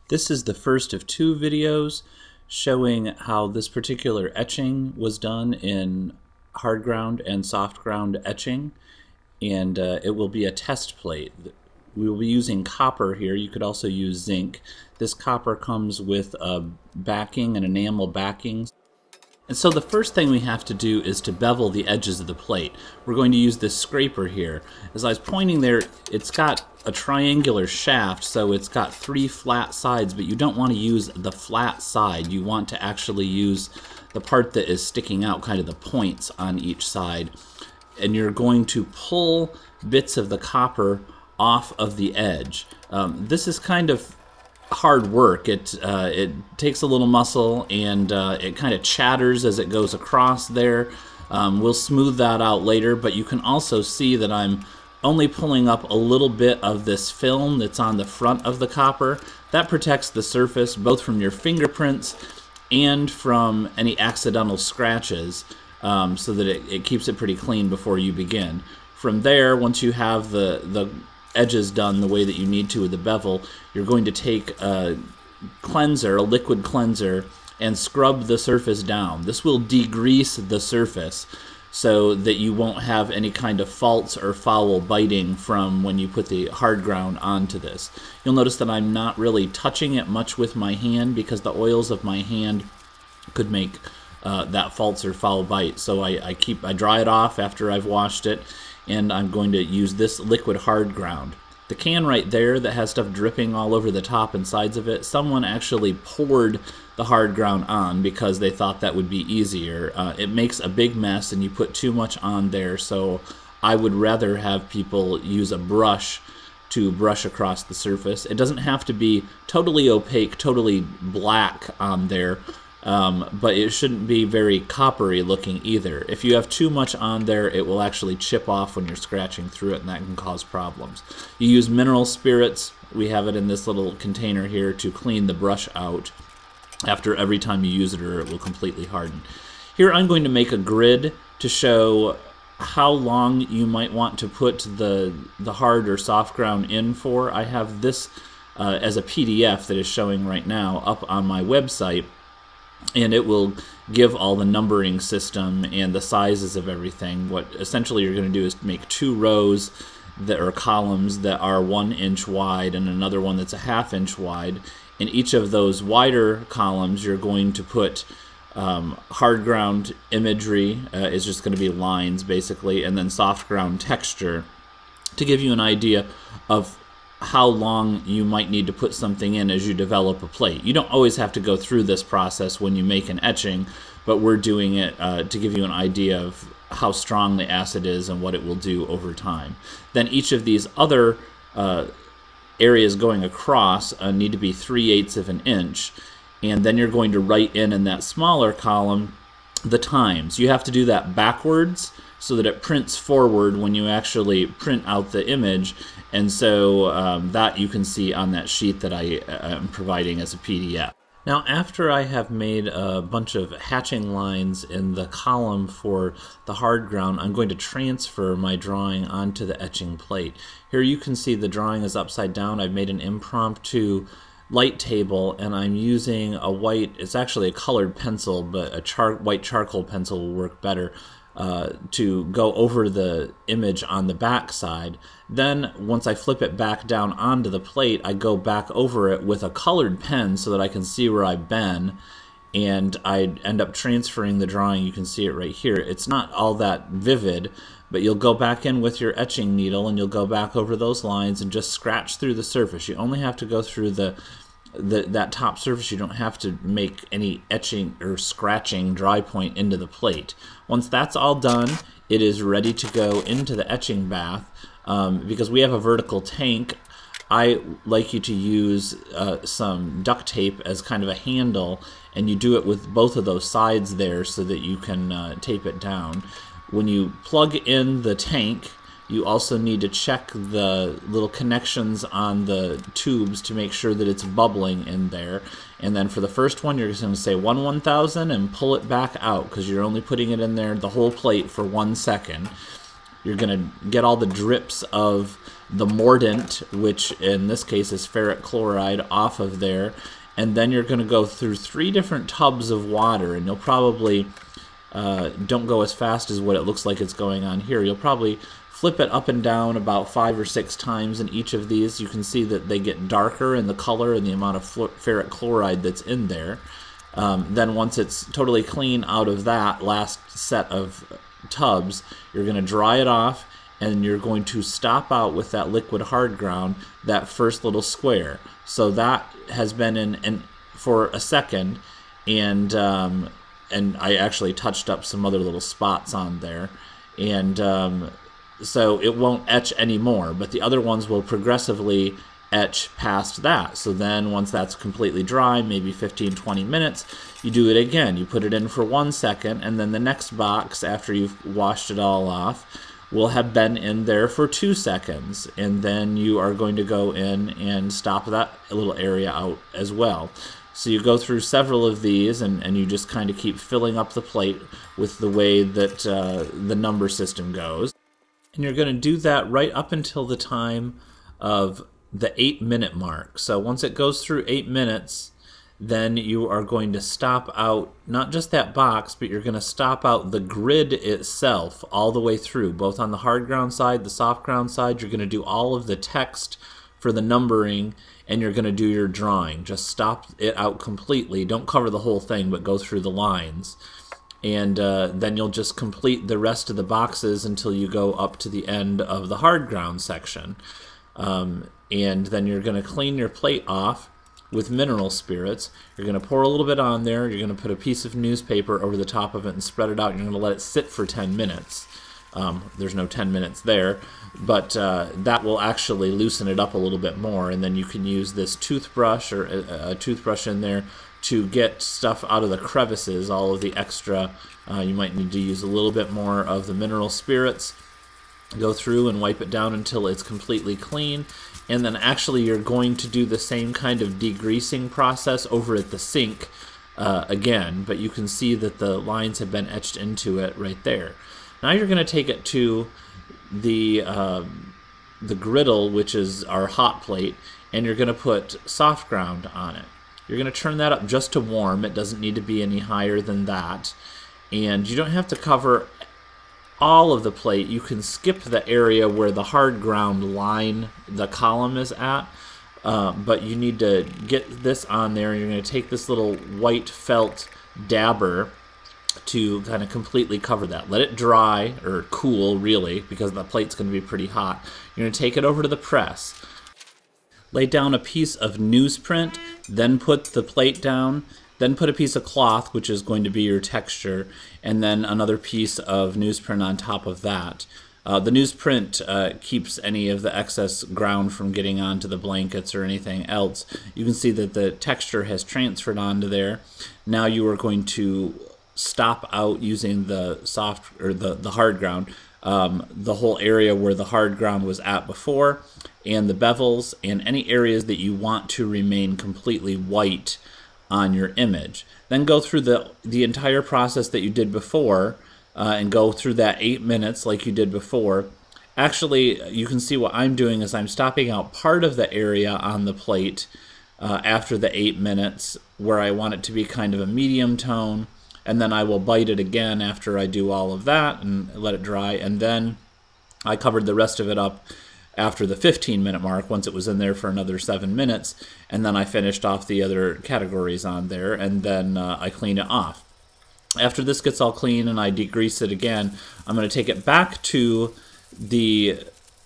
This is the first of two videos showing how this particular etching was done in hard ground and soft ground etching, and it will be a test plate. We will be using copper here. You could also use zinc. This copper comes with a backing, an enamel backing. And so the first thing we have to do is to bevel the edges of the plate. We're going to use this scraper here. As I was pointing there, it's got a triangular shaft, so it's got three flat sides, but you don't want to use the flat side. You want to actually use the part that is sticking out, kind of the points on each side. And you're going to pull bits of the copper off of the edge. This is kind of hard work. It takes a little muscle, and it kind of chatters as it goes across there. We'll smooth that out later, but you can also see that I'm only pulling up a little bit of this film that's on the front of the copper. That protects the surface both from your fingerprints and from any accidental scratches, so that it keeps it pretty clean before you begin. From there, once you have the edges done the way that you need to with the bevel, you're going to take a cleanser, a liquid cleanser, and scrub the surface down. This will degrease the surface so that you won't have any kind of faults or foul biting from when you put the hard ground onto this. You'll notice that I'm not really touching it much with my hand because the oils of my hand could make that faults or foul bite. So I dry it off after I've washed it, and I'm going to use this liquid hard ground. The can right there that has stuff dripping all over the top and sides of it, someone actually poured the hard ground on because they thought that would be easier. It makes a big mess and you put too much on there, so I would rather have people use a brush to brush across the surface. It doesn't have to be totally opaque, totally black on there, but it shouldn't be very coppery looking either. If you have too much on there, it will actually chip off when you're scratching through it, and that can cause problems. You use mineral spirits. We have it in this little container here to clean the brush out after every time you use it, or it will completely harden. Here I'm going to make a grid to show how long you might want to put the hard or soft ground in for. I have this as a PDF that is showing right now up on my website, and it will give all the numbering system and the sizes of everything. What essentially you're going to do is make two rows that are columns that are 1 inch wide and another one that's a 1/2 inch wide. In each of those wider columns, you're going to put hard ground imagery, is just going to be lines basically, and then soft ground texture to give you an idea of how long you might need to put something in as you develop a plate. You don't always have to go through this process when you make an etching, but we're doing it to give you an idea of how strong the acid is and what it will do over time. Then each of these other areas going across need to be 3/8 of an inch, and then you're going to write in that smaller column the times. You have to do that backwards so that it prints forward when you actually print out the image, and so that you can see on that sheet that I am providing as a PDF. Now, after I have made a bunch of hatching lines in the column for the hard ground, I'm going to transfer my drawing onto the etching plate. Here you can see the drawing is upside down. I've made an impromptu light table, and I'm using a white, it's actually a colored pencil, but a white charcoal pencil will work better, to go over the image on the back side. Then once I flip it back down onto the plate, I go back over it with a colored pen so that I can see where I've been, and I end up transferring the drawing. You can see it right here. It's not all that vivid, but you'll go back in with your etching needle and you'll go back over those lines and just scratch through the surface. You only have to go through that top surface. You don't have to make any etching or scratching dry point into the plate. Once that's all done, it is ready to go into the etching bath. Because we have a vertical tank, I like you to use some duct tape as kind of a handle, and you do it with both of those sides there so that you can tape it down. When you plug in the tank, you also need to check the little connections on the tubes to make sure that it's bubbling in there. And then for the first one, you're just going to say 1/1000 and pull it back out, because you're only putting it in there, the whole plate, for 1 second. You're going to get all the drips of the mordant, which in this case is ferric chloride, off of there. And then you're going to go through 3 different tubs of water, and you'll probably don't go as fast as what it looks like it's going on here. You'll probably flip it up and down about 5 or 6 times in each of these. You can see that they get darker in the color and the amount of ferric chloride that's in there. Then once it's totally clean out of that last set of tubs, you're going to dry it off, and you're going to stop out with that liquid hard ground that first little square. So that has been in for a second, and I actually touched up some other little spots on there, and so it won't etch anymore, but the other ones will progressively etch past that. So then once that's completely dry, maybe 15-20 minutes, you do it again. You put it in for 1 second, and then the next box, after you've washed it all off, will have been in there for 2 seconds, and then you are going to go in and stop that little area out as well. So you go through several of these, and you just kind of keep filling up the plate with the way that the number system goes. And you're going to do that right up until the time of the 8-minute mark. So once it goes through 8 minutes, then you are going to stop out not just that box, but you're going to stop out the grid itself all the way through, both on the hard ground side, the soft ground side. You're going to do all of the text for the numbering, and you're going to do your drawing. Just stop it out completely. Don't cover the whole thing, but go through the lines. And then you'll just complete the rest of the boxes until you go up to the end of the hard ground section. And then you're going to clean your plate off with mineral spirits. You're going to pour a little bit on there. You're going to put a piece of newspaper over the top of it and spread it out. You're going to let it sit for 10 minutes. There's no 10 minutes there, but that will actually loosen it up a little bit more, and then you can use this toothbrush or a toothbrush in there to get stuff out of the crevices, all of the extra. You might need to use a little bit more of the mineral spirits. Go through and wipe it down until it's completely clean, and then actually you're going to do the same kind of degreasing process over at the sink again, but you can see that the lines have been etched into it right there. Now you're going to take it to the griddle, which is our hot plate, and you're going to put soft ground on it. You're going to turn that up just to warm. It doesn't need to be any higher than that. And you don't have to cover all of the plate. You can skip the area where the hard ground line, the column, is at. But you need to get this on there, and you're going to take this little white felt dabber to kind of completely cover that. Let it dry, or cool really, because the plate's going to be pretty hot. You're going to take it over to the press. Lay down a piece of newsprint, then put the plate down, then put a piece of cloth, which is going to be your texture, and then another piece of newsprint on top of that. The newsprint keeps any of the excess ground from getting onto the blankets or anything else. You can see that the texture has transferred onto there. Now you are going to stop out using the soft or the hard ground, the whole area where the hard ground was at before, and the bevels, and any areas that you want to remain completely white on your image. Then go through the entire process that you did before, and go through that 8 minutes like you did before. Actually, you can see what I'm doing is I'm stopping out part of the area on the plate after the 8 minutes where I want it to be kind of a medium tone, and then I will bite it again after I do all of that and let it dry, and then I covered the rest of it up after the 15-minute mark once it was in there for another 7 minutes, and then I finished off the other categories on there, and then I clean it off. After this gets all clean and I degrease it again, I'm going to take it back to the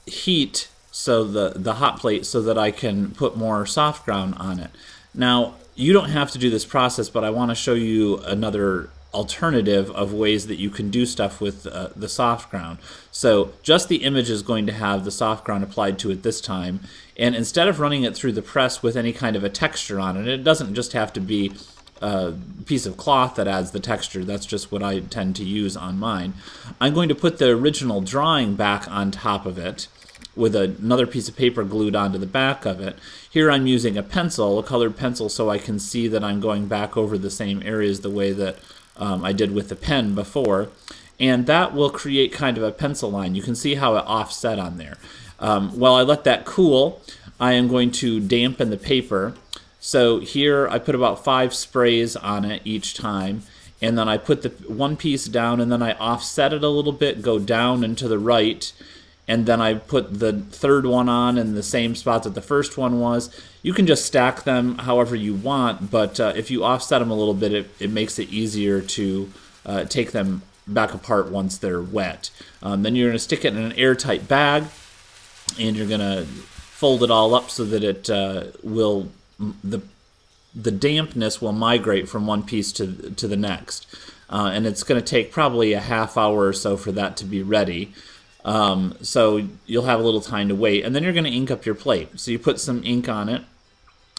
heat, so the hot plate, so that I can put more soft ground on it. Now, you don't have to do this process, but I want to show you another alternative of ways that you can do stuff with the soft ground. So just the image is going to have the soft ground applied to it this time, and instead of running it through the press with any kind of a texture on it, it doesn't just have to be a piece of cloth that adds the texture. That's just what I tend to use on mine. I'm going to put the original drawing back on top of it with another piece of paper glued onto the back of it. Here I'm using a pencil, a colored pencil, so I can see that I'm going back over the same areas the way that I did with the pen before, and that will create kind of a pencil line. You can see how it offset on there. While I let that cool, I am going to dampen the paper. So here I put about 5 sprays on it each time, and then I put the one piece down and then I offset it a little bit, go down and to the right, and then I put the third one on in the same spot that the first one was. You can just stack them however you want, but if you offset them a little bit, it makes it easier to take them back apart once they're wet. Then you're going to stick it in an airtight bag, and you're going to fold it all up so that it will the dampness will migrate from one piece to the next, and it's going to take probably a half hour or so for that to be ready. So you'll have a little time to wait, and then you're going to ink up your plate. So you put some ink on it.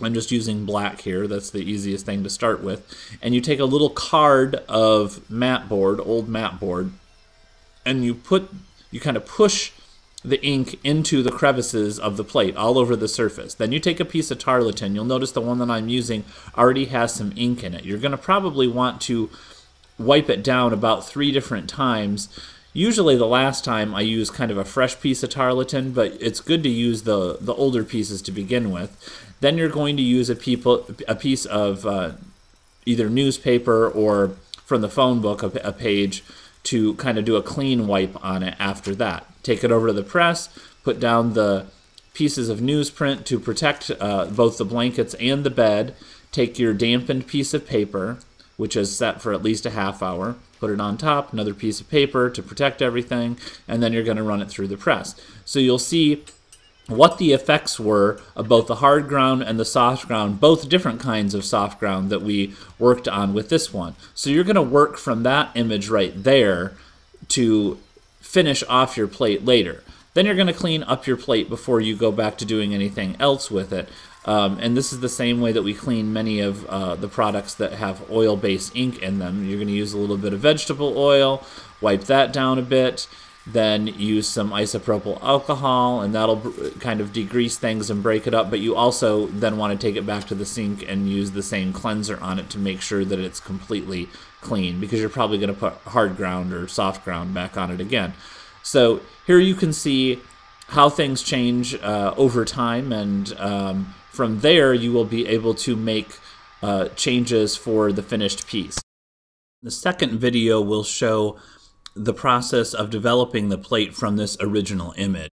I'm just using black here. That's the easiest thing to start with. And you take a little card of matte board, old matte board, and you kind of push the ink into the crevices of the plate all over the surface. Then you take a piece of tarlatan. You'll notice the one that I'm using already has some ink in it. You're going to probably want to wipe it down about 3 different times. Usually the last time I use kind of a fresh piece of tarlatan, but it's good to use the older pieces to begin with. Then you're going to use a piece of either newspaper or from the phone book, a page, to kind of do a clean wipe on it after that. Take it over to the press, put down the pieces of newsprint to protect both the blankets and the bed. Take your dampened piece of paper, which is set for at least a half hour, put it on top, another piece of paper to protect everything, and then you're going to run it through the press. So you'll see what the effects were of both the hard ground and the soft ground, both different kinds of soft ground that we worked on with this one. So you're going to work from that image right there to finish off your plate later. Then you're going to clean up your plate before you go back to doing anything else with it. And this is the same way that we clean many of the products that have oil-based ink in them. You're going to use a little bit of vegetable oil, wipe that down a bit, then use some isopropyl alcohol, and that'll kind of degrease things and break it up. But you also then want to take it back to the sink and use the same cleanser on it to make sure that it's completely clean, because you're probably going to put hard ground or soft ground back on it again. So here you can see how things change over time, and from there you will be able to make changes for the finished piece. The second video will show the process of developing the plate from this original image.